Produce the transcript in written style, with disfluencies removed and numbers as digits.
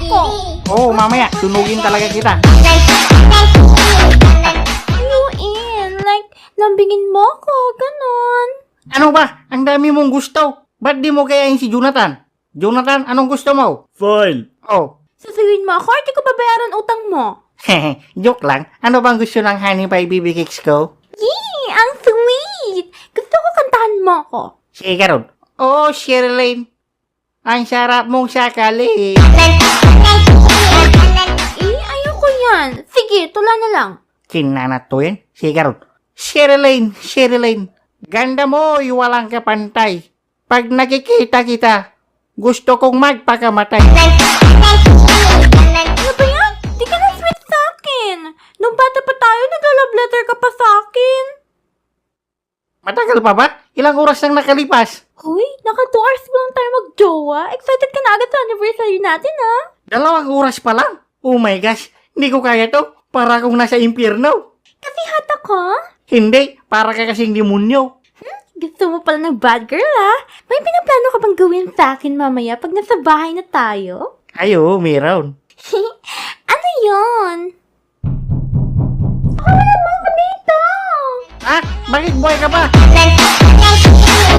ako. Oo, mamaya, sunugin talaga kita. Ayuin, like, lambingin mo ako, ganon. Ano ba? Ang dami mong gusto. Ba't di mo kayain si Jonathan? Jonathan, anong gusto mo? Fine. Oh, Sasawin mo ako, di ko babayaran utang mo. hehe, joke lang. Ano bang gusto ng honey pie BB cakes ko? Yee, ang sweet. Gusto ko kantahan mo ako. Sige ka ron. Oh, Sherilyn. Ang sarap mong sakali. Ayoko yan. Sige, tula na lang. Kinanat to yan. Sige ka ron. Sherilyn. Ganda mo, walang kapantay. Pag nakikita kita, gusto kong magpakamatay. Ano ba yan? Di ka na sweet sa akin. Nung bata pa tayo, nag-love letter ka pa sa akin. Matagal pa ba? Ilang oras nang nakalipas? Hoy, naka 2 hours pa lang tayo mag-jowa. Excited ka na agad sa anniversary natin, ha? 2 oras pa lang? Oh my gosh, hindi ko kaya to. Para akong nasa impyerno. Kasi hata ka? Hindi, para ka kasing demonyo. Gusto mo pala ng bad girl, ha? May pinaplano ka bang gawin sa akin mamaya pag nasa bahay na tayo? Ayo, meron. Ano yon? Wala mo ako dito! Ah, bakit buhay ka pa?